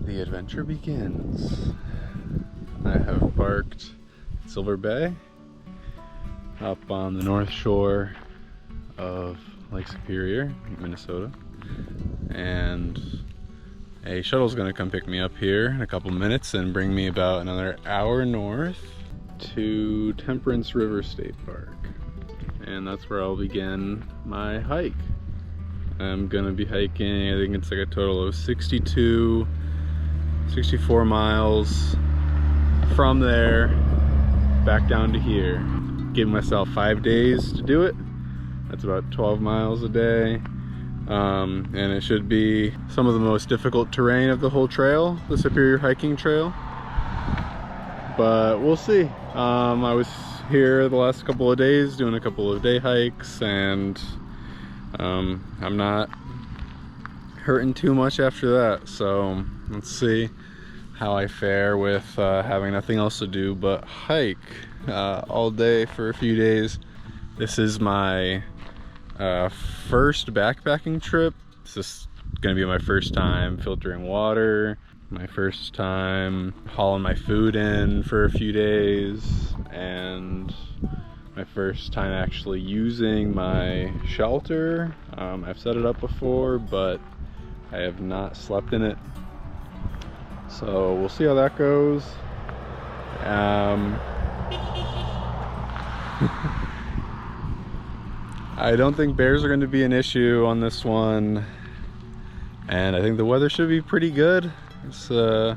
the adventure begins. I have parked at Silver Bay up on the north shore of Lake Superior, Minnesota, and a shuttle's gonna come pick me up here in a couple minutes and bring me about another hour north to Temperance River State Park, and that's where I'll begin my hike. I'm gonna be hiking, I think it's like a total of 64 miles from there back down to here. Giving myself 5 days to do it. That's about 12 miles a day. And it should be some of the most difficult terrain of the whole trail, the Superior hiking trail. But we'll see. I was here the last couple of days doing a couple of day hikes, and I'm not hurting too much after that. So let's see how I fare with having nothing else to do but hike all day for a few days. This is my first backpacking trip. This is gonna be my first time filtering water, my first time hauling my food in for a few days, and my first time actually using my shelter. I've set it up before, but I have not slept in it. So we'll see how that goes. I don't think bears are going to be an issue on this one, and I think the weather should be pretty good. It's the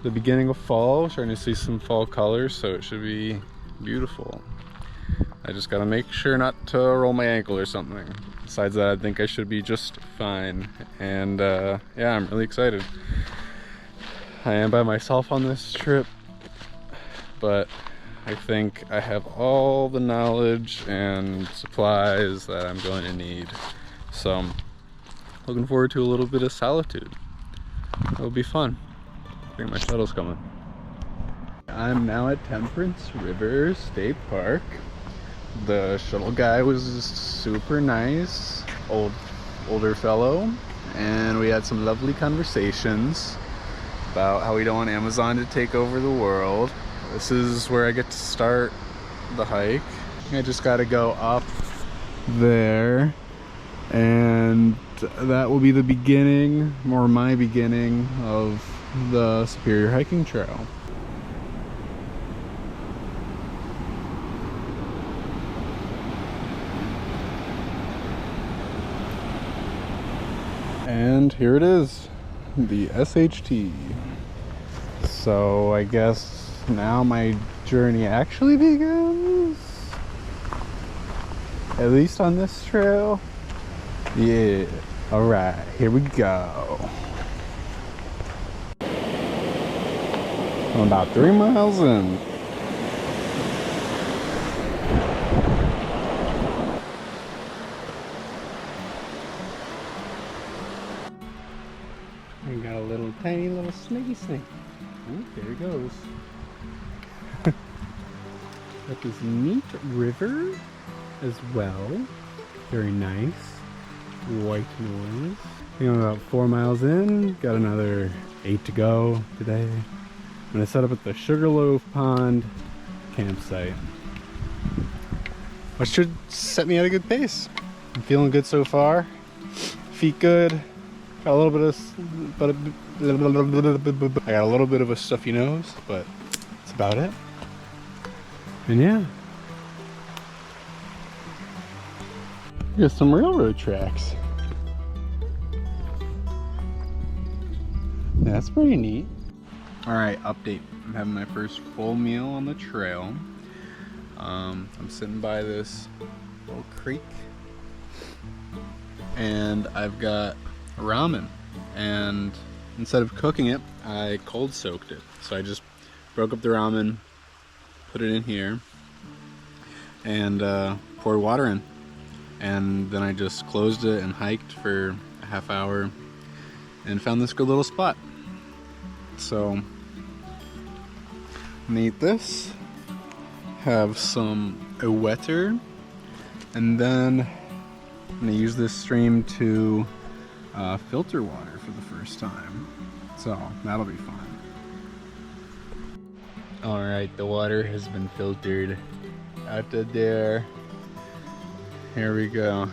beginning of fall. We're starting to see some fall colors, so it should be beautiful. I just gotta make sure not to roll my ankle or something. Besides that, I think I should be just fine. And yeah, I'm really excited. I am by myself on this trip, but I think I have all the knowledge and supplies that I'm going to need. So I'm looking forward to a little bit of solitude. It'll be fun. I think my shuttle's coming. I'm now at Temperance River State Park. The shuttle guy was super nice, older fellow, and we had some lovely conversations about how we don't want Amazon to take over the world. This is where I get to start the hike. I just got to go up there, and that will be the beginning, or my beginning, of the Superior hiking trail. And here it is, the SHT. So I guess now my journey actually begins, at least on this trail. Yeah, all right, here we go. I'm about 3 miles in. We got a little tiny little snaky snake. Ooh, there he goes. Got this neat river as well. Very nice. White noise. I think I'm about 4 miles in. Got another 8 to go today. I'm gonna set up at the Sugarloaf Pond campsite, which should set me at a good pace. I'm feeling good so far. Feet good. Got a little bit of a stuffy nose, but that's about it. And yeah, got some railroad tracks. That's pretty neat. All right, update. I'm having my first full meal on the trail. I'm sitting by this little creek, and I've got ramen, and instead of cooking it, I cold soaked it. So I just broke up the ramen, put it in here, and poured water in, and then I just closed it and hiked for a half hour and found this good little spot. So I'm gonna eat this, have some wetter, and then I'm gonna use this stream to filter water for the first time. So that'll be fun. All right, the water has been filtered out to there. Here we go.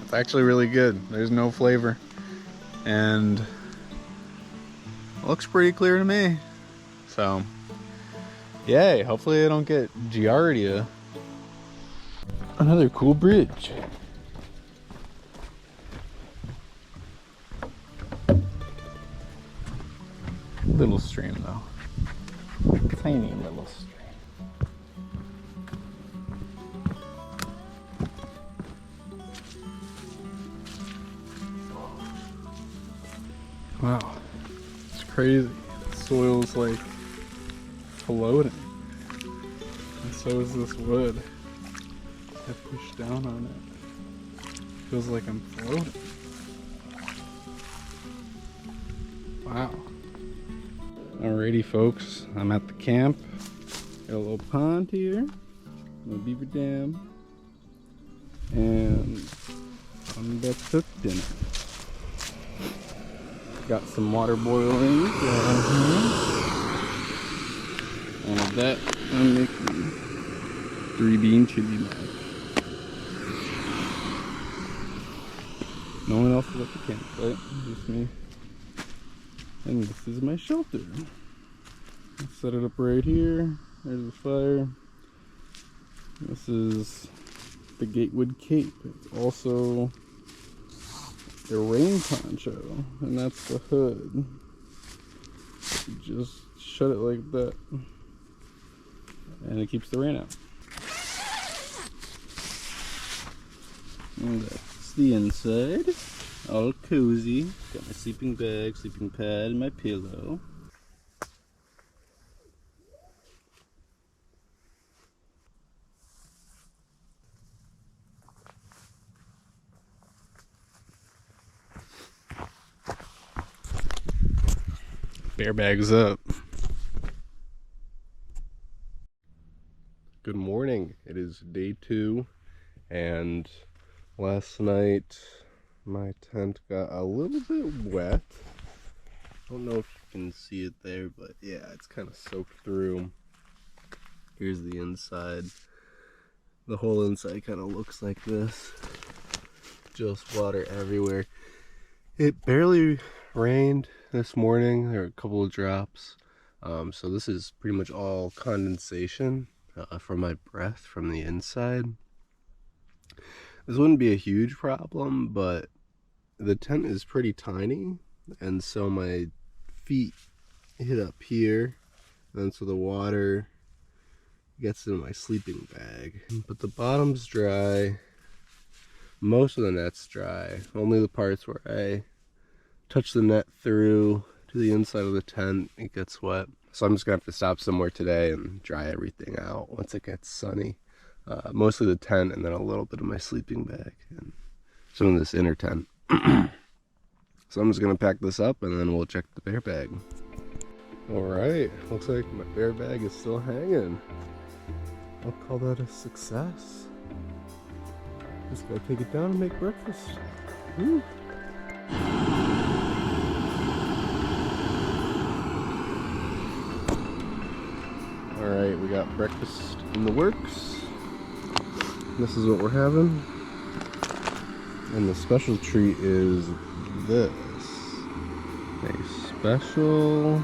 It's actually really good. There's no flavor. And it looks pretty clear to me. So, yay. Hopefully I don't get giardia. Another cool bridge. Little stream though. Tiny little stream. Wow, it's crazy. The soil's like floating. And so is this wood. I push down on it. Feels like I'm floating. Wow. Alrighty folks, I'm at the camp. Got a little pond here, a little beaver dam, and I'm about to cook dinner. Got some water boiling down here, and with that I'm making 3-bean chili mac. No one else is at the campsite, just me. And this is my shelter. I'll set it up right here. There's the fire. This is the Gatewood Cape. It's also the rain poncho, and that's the hood. You just shut it like that, and it keeps the rain out. And that's the inside. All cozy. Got my sleeping bag, sleeping pad, and my pillow. Bear bags up. Good morning. It is day 2, and last night my tent got a little bit wet. I don't know if you can see it there, but yeah, it's kind of soaked through. Here's the inside. The whole inside kind of looks like this. Just water everywhere. It barely rained this morning. There were a couple of drops. So this is pretty much all condensation from my breath from the inside. This wouldn't be a huge problem, but the tent is pretty tiny, and so my feet hit up here, and so the water gets into my sleeping bag. But the bottom's dry, most of the net's dry, only the parts where I touch the net through to the inside of the tent, it gets wet. So I'm just gonna have to stop somewhere today and dry everything out once it gets sunny. Mostly the tent, and then a little bit of my sleeping bag and some of this inner tent. So I'm just gonna pack this up and then we'll check the bear bag. Alright, looks like my bear bag is still hanging. I'll call that a success. Just gotta take it down and make breakfast. Woo. Alright, we got breakfast in the works. This is what we're having. And the special treat is this. A special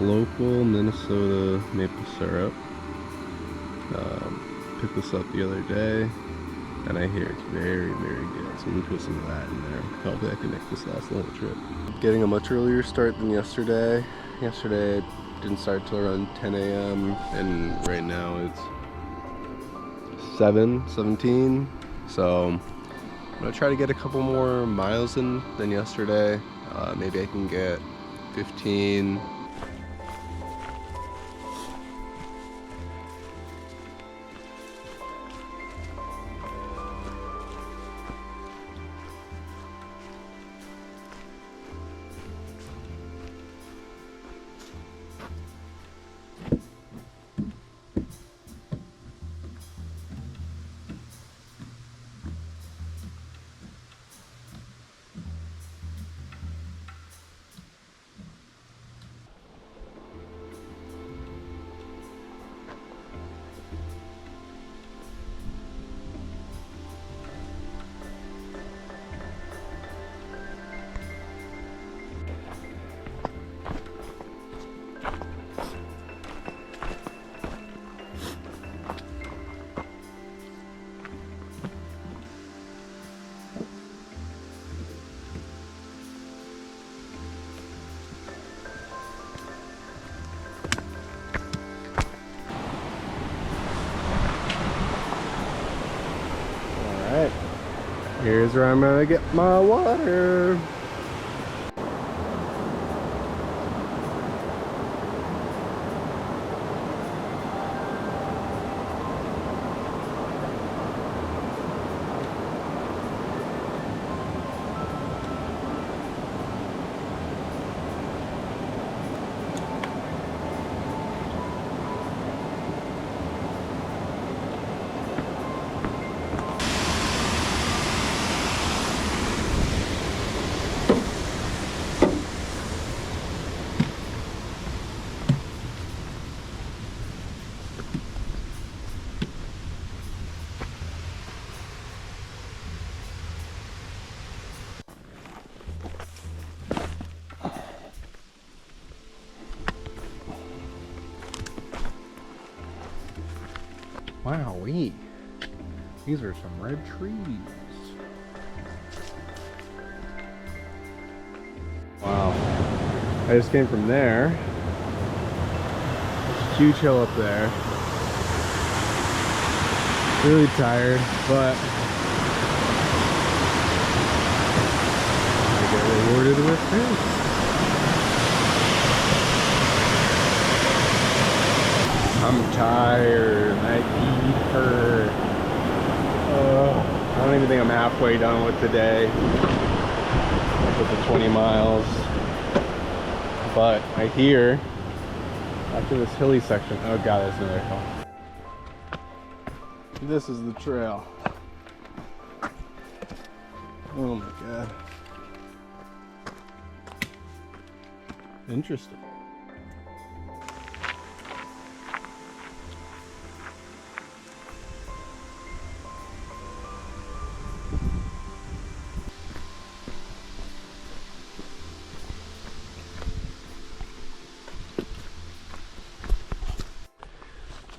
local Minnesota maple syrup. Picked this up the other day, and I hear it's very, very good. So I'm gonna put some of that in there. Hopefully I can make this last little trip. Getting a much earlier start than yesterday. Yesterday I didn't start till around 10 a.m. and right now it's 7:17. So I'm gonna try to get a couple more miles in than yesterday. Maybe I can get 15. Here's where I'm gonna get my water. Wowee. These are some red trees. Wow. I just came from there. There's a huge hill up there. Really tired, but I get rewarded with this. I'm tired. My feet hurt. I don't even think I'm halfway done with today. With the 20 miles. But I hear after this hilly section. Oh god, there's another hill. This is the trail. Oh my god. Interesting.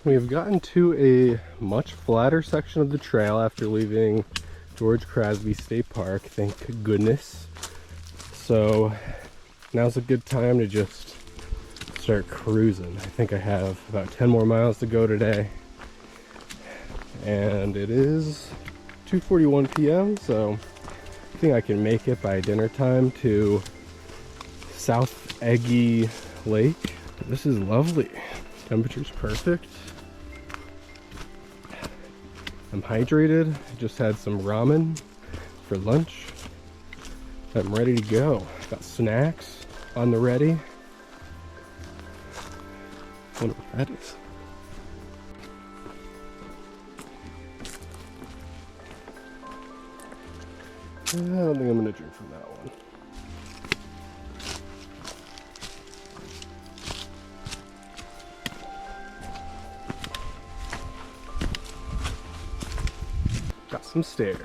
We have gotten to a much flatter section of the trail after leaving George Crosby State Park, thank goodness. So now's a good time to just start cruising. I think I have about 10 more miles to go today. And it is 2:41 p.m. so I think I can make it by dinner time to South Eggy Lake. This is lovely. Temperature's perfect. I'm hydrated. I just had some ramen for lunch. I'm ready to go. Got snacks on the ready. I wonder what that is. I don't think I'm gonna drink from that one. Got some stairs.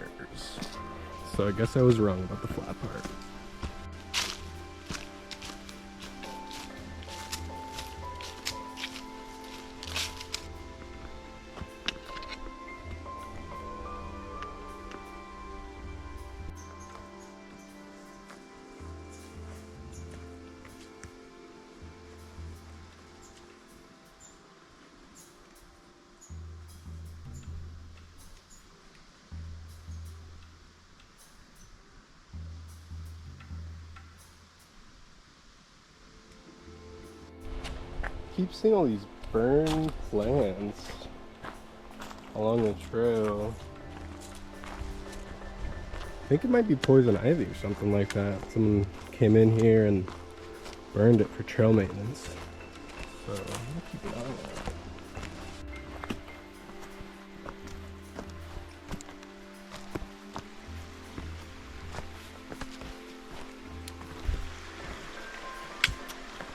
So I guess I was wrong about the flat part. Keep seeing all these burned plants along the trail. I think it might be poison ivy or something like that. Someone came in here and burned it for trail maintenance. So I'm gonna keep an eye on that.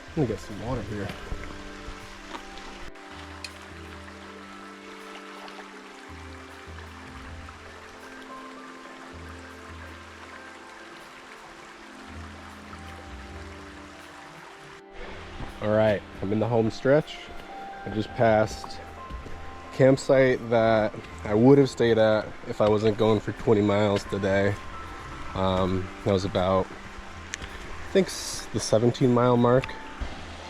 I'm gonna get some water here. Alright, I'm in the home stretch. I just passed a campsite that I would have stayed at if I wasn't going for 20 miles today. That was about, I think, the 17-mile mark.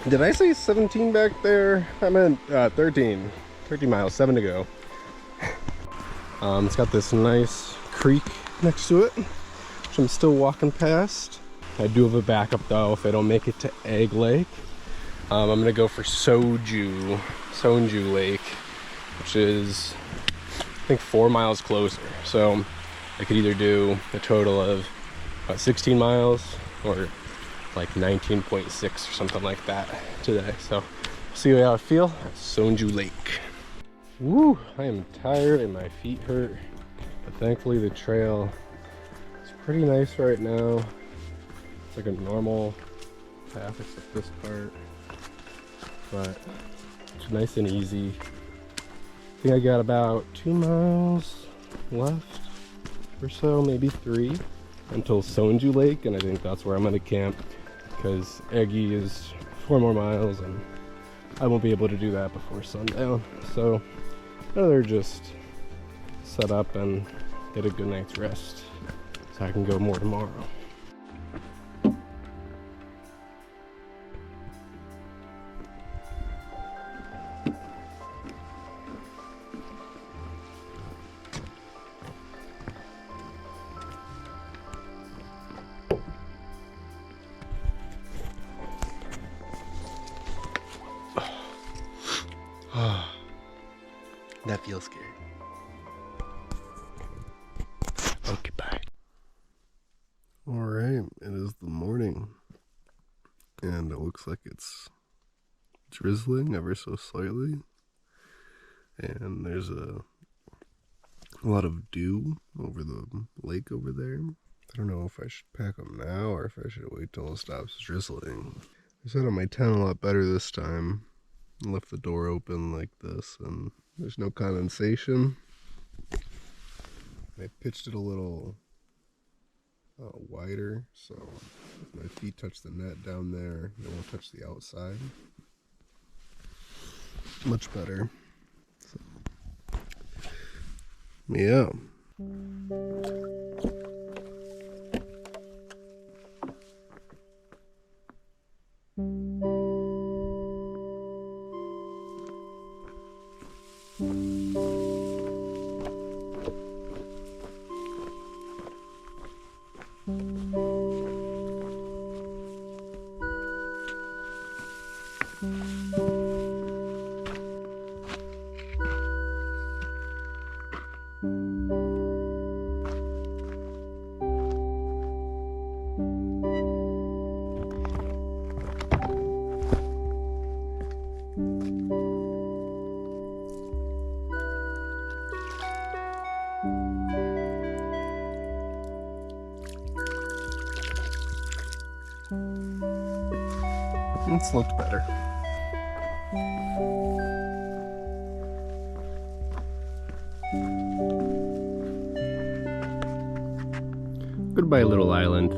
Did I say 17 back there? I meant 13. 13 miles, 7 to go. It's got this nice creek next to it, which I'm still walking past. I do have a backup though if I don't make it to Egg Lake. I'm gonna go for Sonju Lake, which is I think 4 miles closer. So I could either do a total of about 16 miles or like 19.6 or something like that today. So see how I feel at Sonju Lake. Woo, I am tired and my feet hurt, but thankfully the trail is pretty nice right now. It's like a normal path except this part, but it's nice and easy. I think I got about 2 miles left or so, maybe 3, until Sonju Lake, and I think that's where I'm gonna camp because Eggy is 4 more miles and I won't be able to do that before sundown. So I'd rather just set up and get a good night's rest so I can go more tomorrow. That feels good. Okay, bye. Alright, it is the morning. And it looks like it's drizzling ever so slightly. And there's a lot of dew over the lake over there. I don't know if I should pack them now or if I should wait till it stops drizzling. I set up my tent a lot better this time. I left the door open like this and there's no condensation. I pitched it a little wider, so if my feet touch the net down there, they won't touch the outside. Much better. So, yeah. It's looked better. Goodbye, little island.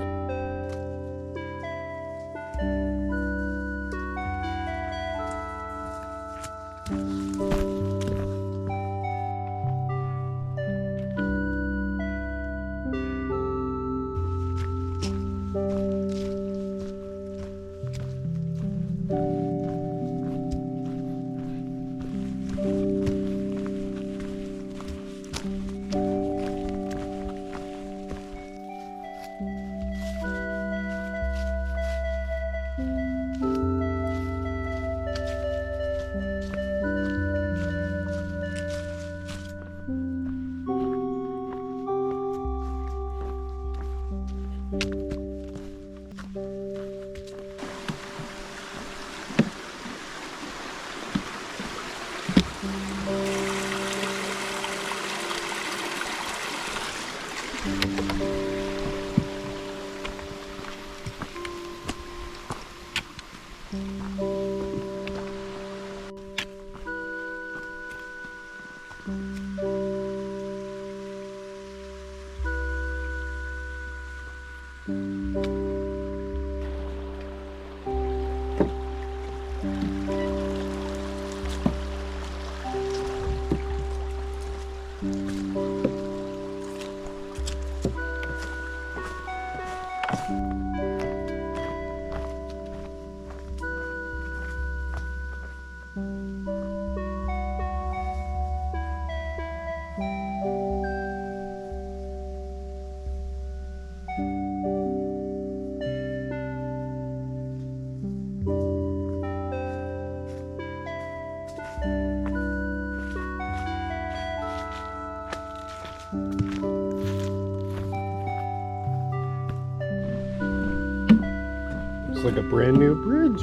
Looks like a brand new bridge.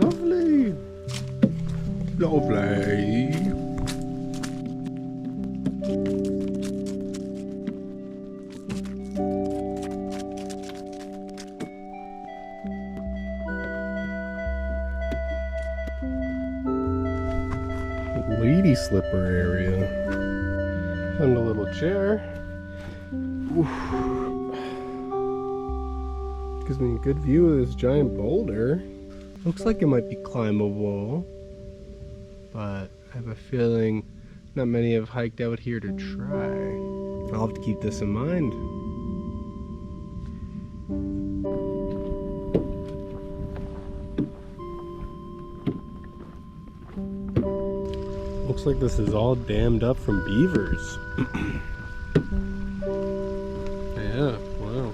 Lovely. Lovely. Lady slipper area. Found a little chair. Oof. Gives me a good view of this giant boulder. Looks like it might be climbable, but I have a feeling not many have hiked out here to try. I'll have to keep this in mind. Looks like this is all dammed up from beavers. Yeah, wow.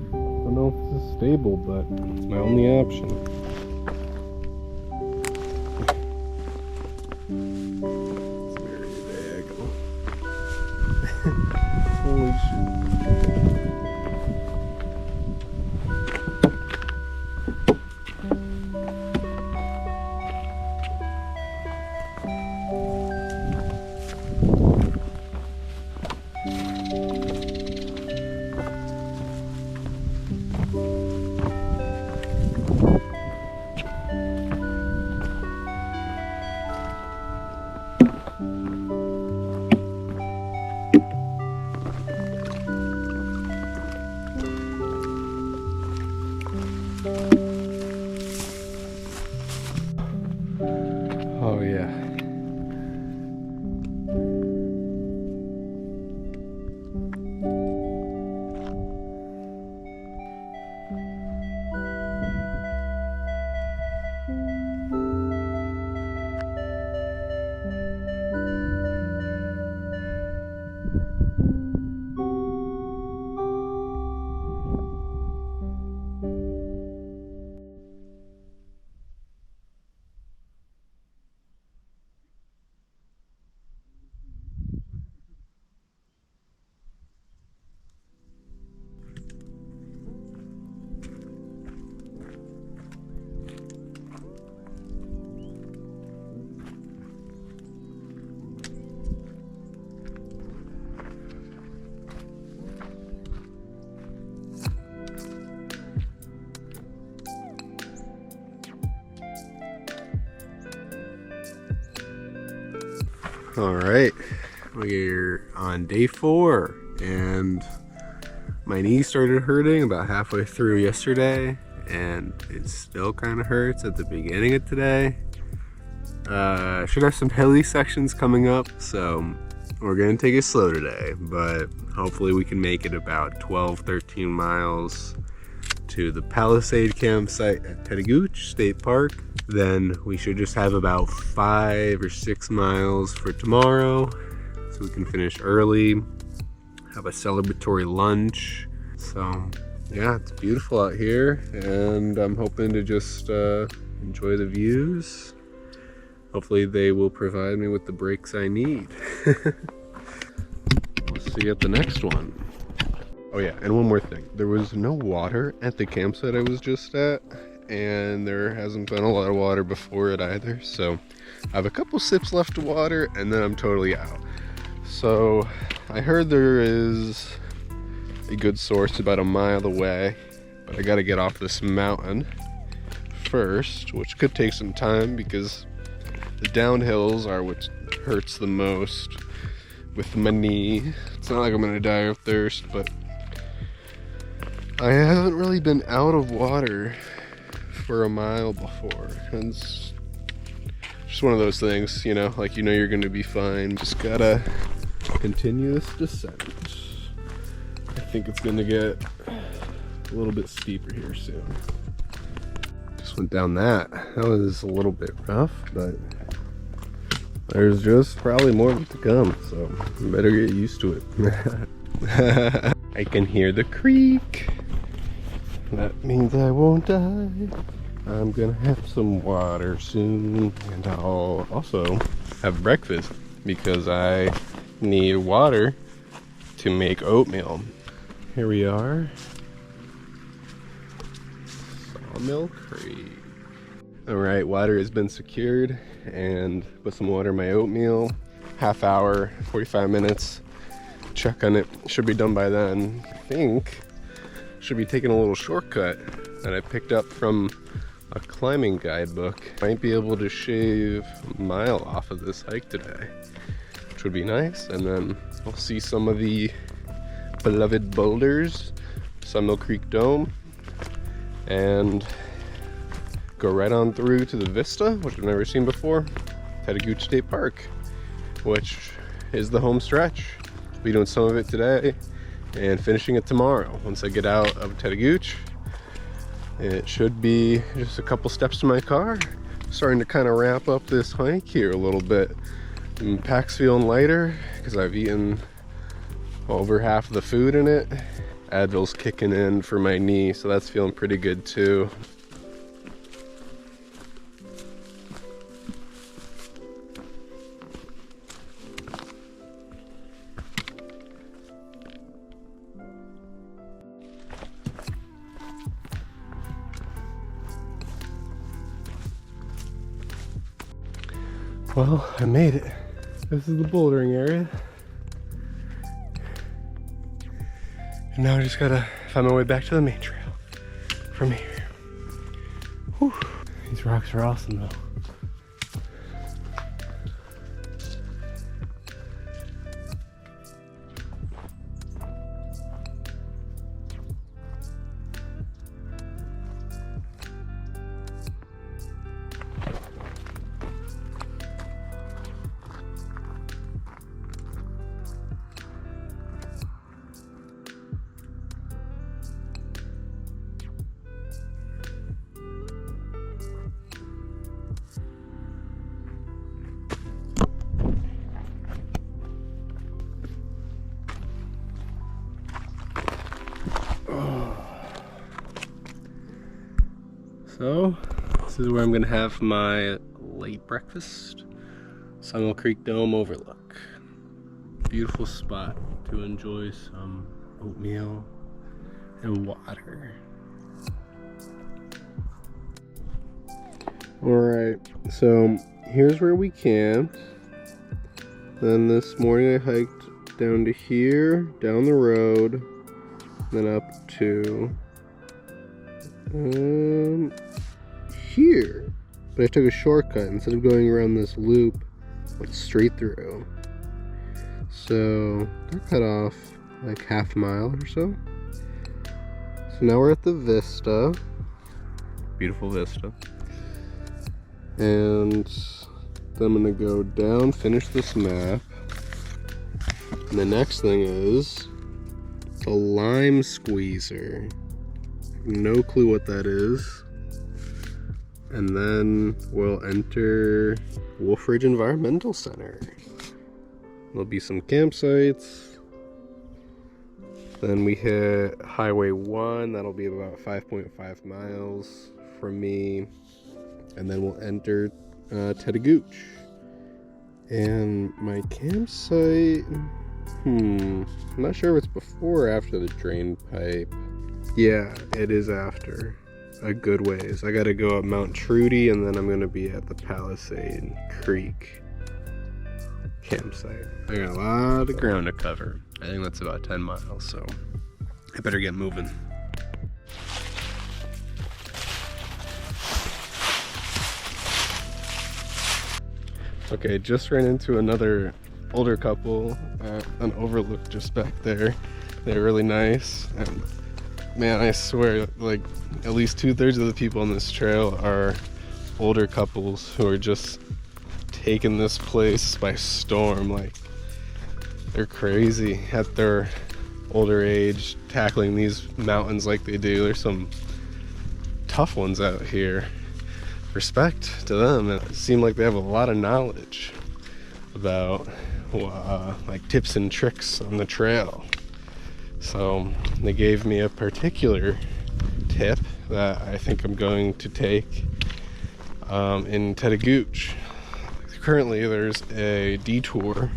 I don't know if this is stable, but it's my only option. It's very big. Holy shit. Oh yeah. All right, we're on day 4 and my knee started hurting about halfway through yesterday and it still kind of hurts at the beginning of today. Should have some hilly sections coming up, so we're gonna take it slow today, but hopefully we can make it about 12-13 miles to the Palisade campsite at Temperance State Park. Then we should just have about 5 or 6 miles for tomorrow, so we can finish early, have a celebratory lunch. So yeah, it's beautiful out here, and I'm hoping to just enjoy the views. Hopefully they will provide me with the breaks I need. We'll see you at the next one. Oh yeah, and one more thing. There was no water at the campsite I was just at, and there hasn't been a lot of water before it either, so I have a couple sips left of water and then I'm totally out. So I heard there is a good source about a mile away, but I gotta get off this mountain first, which could take some time because the downhills are what hurts the most with my knee. It's not like I'm gonna die of thirst, but I haven't really been out of water for a mile before. And it's just one of those things, you know, like, you know, you're gonna be fine. Just gotta continue this descent. I think it's gonna get a little bit steeper here soon. Just went down that. That was a little bit rough, but there's just probably more of it to come, so I better get used to it. I can hear the creek. That means I won't die. I'm gonna have some water soon, and I'll also have breakfast because I need water to make oatmeal. Here we are. Sawmill Creek. Alright, water has been secured, and put some water in my oatmeal. Half hour, 45 minutes. Check on it. Should be done by then. I think should be taking a little shortcut that I picked up from a climbing guidebook. Might be able to shave a mile off of this hike today, which would be nice. And then we'll see some of the beloved boulders, Sawmill Creek Dome, and go right on through to the vista, which I've never seen before, Temperance State Park, which is the home stretch. Be doing some of it today and finishing it tomorrow. Once I get out of Temperance, it should be just a couple steps to my car. Starting to kind of wrap up this hike here a little bit. And pack's feeling lighter because I've eaten over half of the food in it. Advil's kicking in for my knee, so that's feeling pretty good too. Well, I made it. This is the bouldering area. And now I just gotta find my way back to the main trail from here. Whew. These rocks are awesome though. So, this is where I'm gonna have my late breakfast. Sawmill Creek Dome overlook. Beautiful spot to enjoy some oatmeal and water. Alright, so here's where we camped. Then this morning I hiked down to here, down the road, then up to here, but I took a shortcut instead of going around this loop. Went straight through, so they're cut off like half a mile or so. So now we're at the vista, beautiful vista, and then I'm gonna go down, finish this map, and the next thing is the lime squeezer. No clue what that is. And then we'll enter Wolf Ridge Environmental Center. There'll be some campsites. Then we hit Highway 1. That'll be about 5.5 miles from me. And then we'll enter Temperance. And my campsite, I'm not sure if it's before or after the drain pipe. Yeah, it is after a good ways. I gotta go up Mount Trudy, and then I'm gonna be at the Palisade Creek campsite. I got a lot of ground to cover. I think that's about 10 miles, so I better get moving. Okay, just ran into another older couple at an overlook just back there. They're really nice, and man, I swear, like, at least 2/3 of the people on this trail are older couples who are just taking this place by storm. Like, they're crazy at their older age, tackling these mountains like they do. There's some tough ones out here. Respect to them. It seemed like they have a lot of knowledge about like tips and tricks on the trail. So they gave me a particular tip that I think I'm going to take in Temperance. Currently there's a detour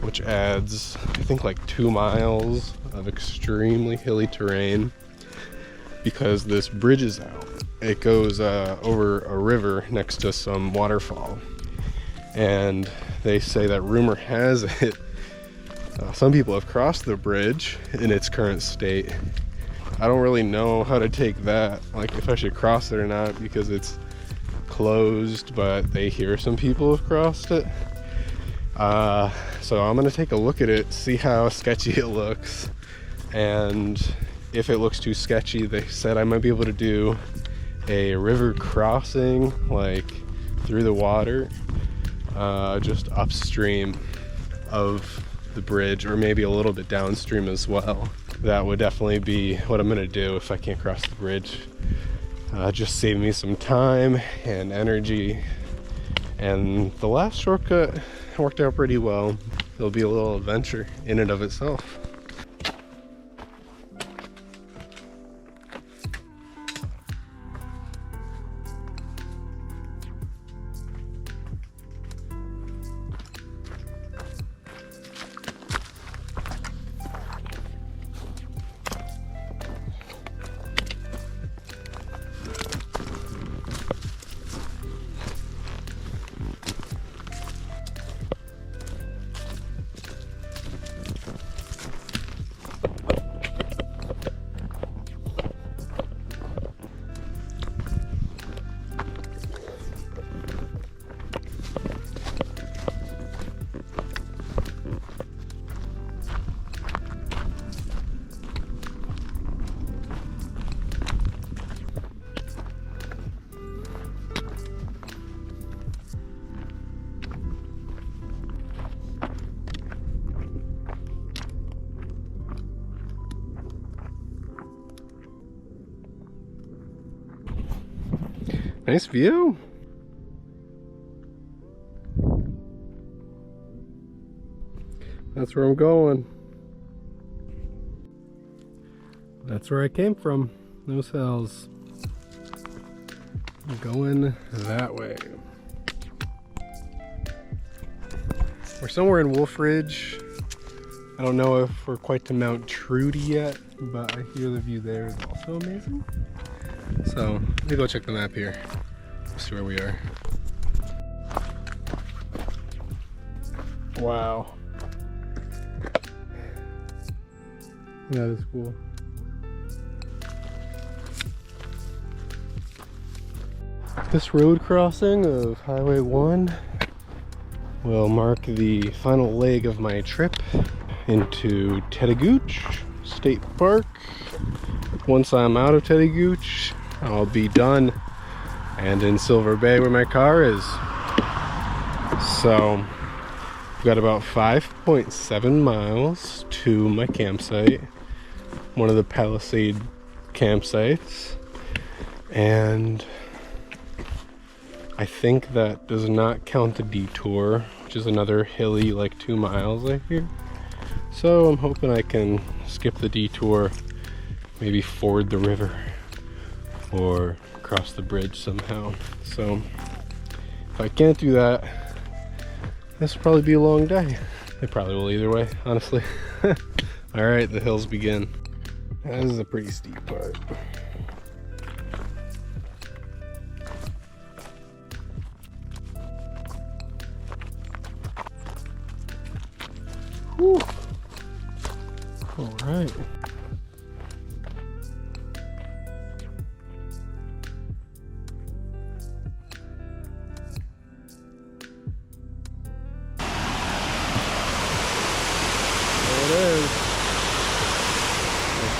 which adds, I think, like 2 miles of extremely hilly terrain because this bridge is out. It goes over a river next to some waterfall, and they say that rumor has it some people have crossed the bridge in its current state. I don't really know how to take that, like if I should cross it or not, because it's closed, but they hear some people have crossed it. So I'm gonna take a look at it, see how sketchy it looks, and if it looks too sketchy, they said I might be able to do a river crossing, like through the water, just upstream of the bridge, or maybe a little bit downstream as well. That would definitely be what I'm gonna do if I can't cross the bridge. Just save me some time and energy, and the last shortcut worked out pretty well. It'll be a little adventure in and of itself. Nice view. That's where I'm going. That's where I came from, those hills. I'm going that way. We're somewhere in Wolf Ridge. I don't know if we're quite to Mount Trudy yet, but I hear the view there is also amazing. So let me go check the map here, see where we are. Wow. That is cool. This road crossing of Highway 1 will mark the final leg of my trip into Temperance State Park. Once I'm out of Temperance, I'll be done and in Silver Bay where my car is. So I've got about 5.7 miles to my campsite, one of the Palisade campsites, and I think that does not count the detour, which is another hilly like 2 miles I hear. So I'm hoping I can skip the detour, maybe ford the river or cross the bridge somehow. So if I can't do that, this will probably be a long day. It probably will either way, honestly. All right, the hills begin. This is a pretty steep part. Whew. All right.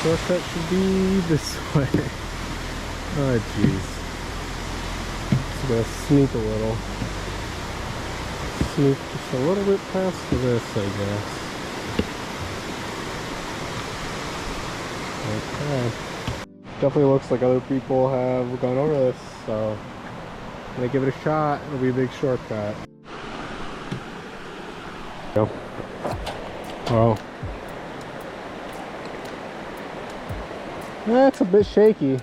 Shortcut should be this way. Oh jeez. Just gonna sneak a little. Sneak just a little bit past this, I guess. Okay. Definitely looks like other people have gone over this, so I'm gonna give it a shot. It'll be a big shortcut. Go. Oh. That's a bit shaky.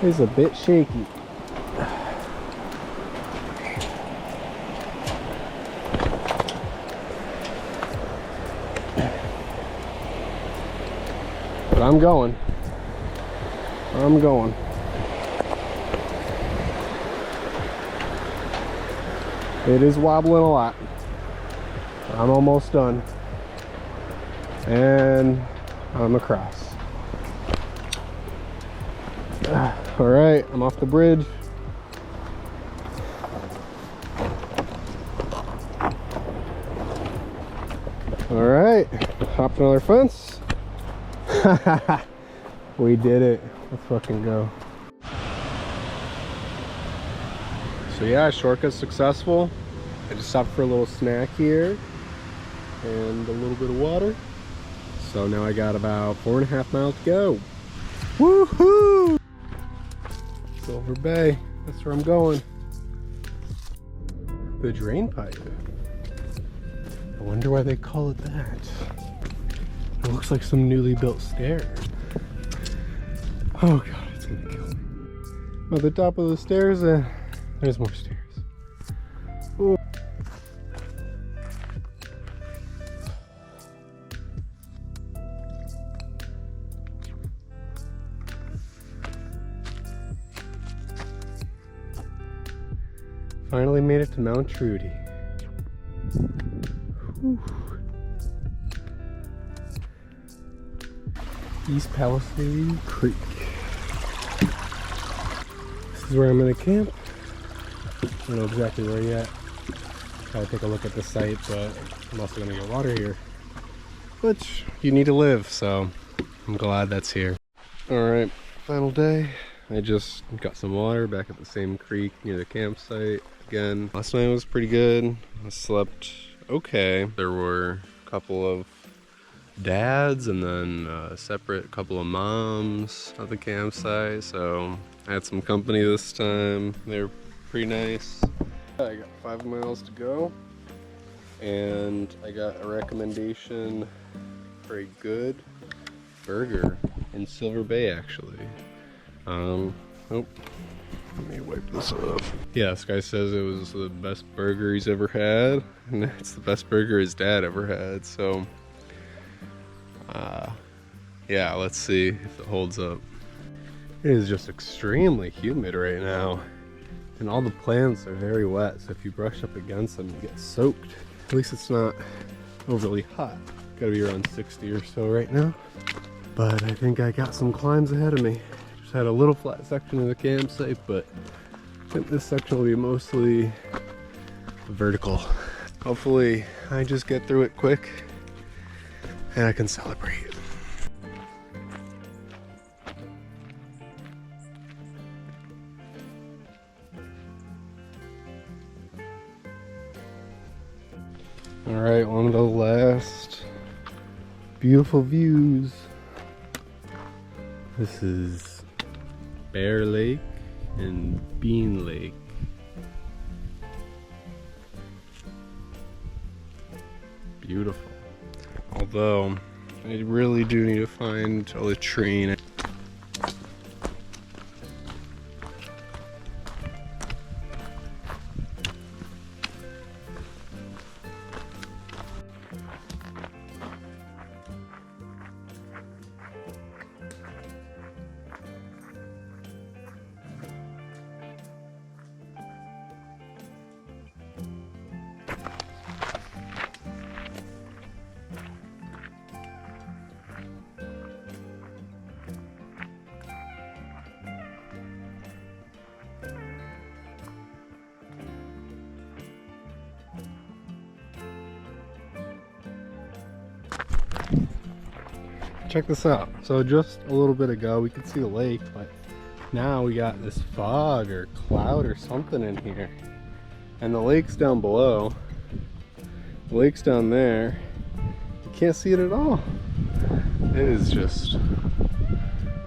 It's a bit shaky. But I'm going. I'm going. It is wobbling a lot. I'm almost done. And I'm across. All right, I'm off the bridge. All right, hop another fence. We did it. Let's fucking go. So yeah, shortcut successful. I just stopped for a little snack here and a little bit of water. So now I got about 4.5 miles to go. Woohoo! Silver Bay, that's where I'm going. The drain pipe. I wonder why they call it that. It looks like some newly built stairs. Oh god, it's gonna kill me. At the top of the stairs, there's more stairs. Ooh. Finally made it to Mount Trudy. Whew. East Palisade Creek. This is where I'm gonna camp. I don't know exactly where yet. Gotta take a look at the site, but I'm also gonna get water here. Which you need to live, so I'm glad that's here. Alright, final day. I just got some water back at the same creek near the campsite again. Last night was pretty good. I slept okay. There were a couple of dads and then a separate couple of moms at the campsite, so I had some company this time. They were pretty nice. I got 5 miles to go and I got a recommendation for a good burger in Silver Bay actually. Oh, let me wipe this off. Yeah, this guy says it was the best burger he's ever had, and it's the best burger his dad ever had, so yeah, let's see if it holds up. It is just extremely humid right now, and all the plants are very wet, so if you brush up against them, you get soaked. At least it's not overly hot. Gotta be around 60 or so right now, but I think I got some climbs ahead of me. Just had a little flat section of the campsite, but I think this section will be mostly vertical. Hopefully I just get through it quick and I can celebrate. All right, one of the last beautiful views. This is Bear Lake and Bean Lake. Beautiful. Although, I really do need to find a latrine. Check this out. So just a little bit ago we could see the lake, but now we got this fog or cloud or something in here. And the lake's down below. The lake's down there. You can't see it at all. It is just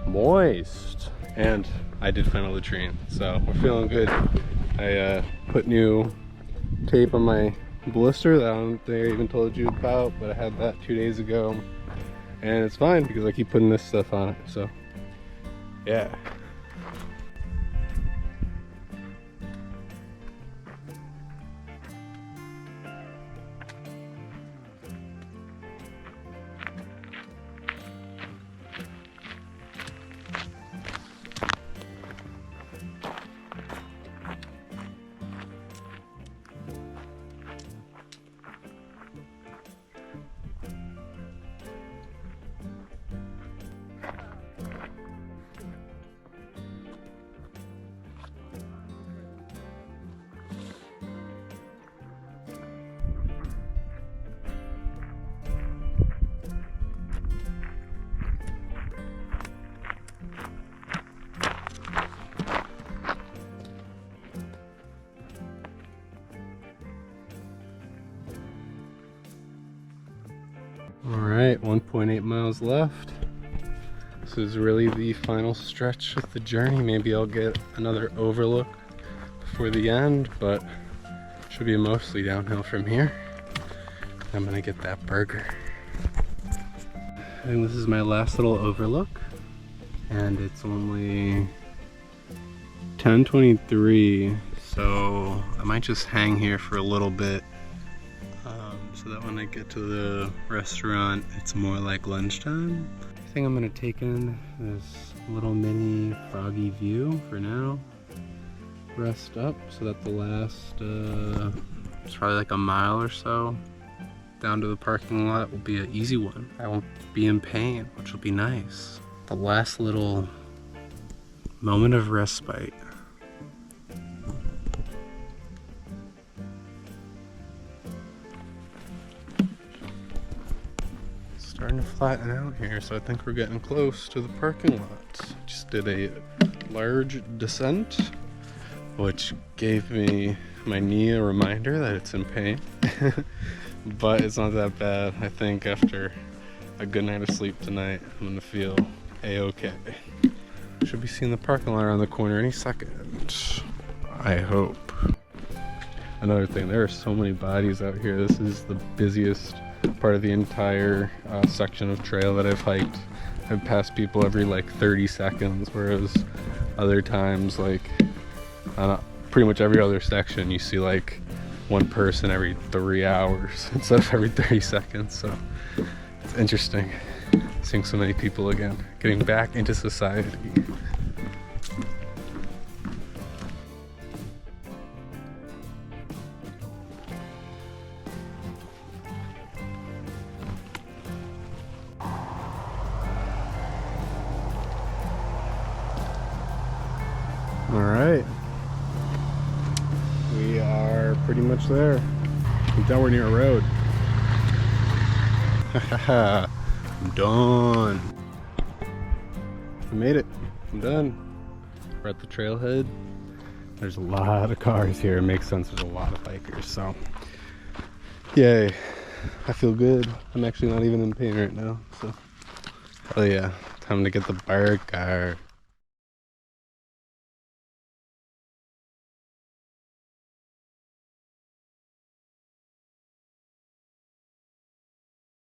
moist. And I did find a latrine, so we're feeling good. I put new tape on my blister that I don't think I even told you about, but I had that 2 days ago. And it's fine because I keep putting this stuff on it, so yeah. right, 1.8 miles left. This is really the final stretch of the journey. Maybe I'll get another overlook before the end, but should be mostly downhill from here. I'm gonna get that burger. I think this is my last little overlook, and it's only 10:23, so I might just hang here for a little bit, so that when I get to the restaurant, it's more like lunchtime. I think I'm gonna take in this little mini Froggy View for now. Rest up so that the last, it's probably like a mile or so down to the parking lot will be an easy one. I won't be in pain, which will be nice. The last little moment of respite. Starting to flatten out here, so I think we're getting close to the parking lot. Just did a large descent, which gave my knee a reminder that it's in pain. But it's not that bad. I think after a good night of sleep tonight, I'm gonna feel a-okay. Should be seeing the parking lot around the corner any second, I hope. Another thing, there are so many bodies out here. This is the busiest part of the entire section of trail that I've hiked. I've passed people every like 30 seconds, whereas other times, like pretty much every other section, you see like one person every 3 hours instead of every 30 seconds. So it's interesting seeing so many people again, getting back into society. All right. We are pretty much there. I can tell we're near a road. I'm done. I made it. I'm done. We're at the trailhead. There's a lot of cars here. It makes sense. There's a lot of bikers. So, yay. I feel good. I'm actually not even in pain right now. So, hell yeah. Time to get the burger.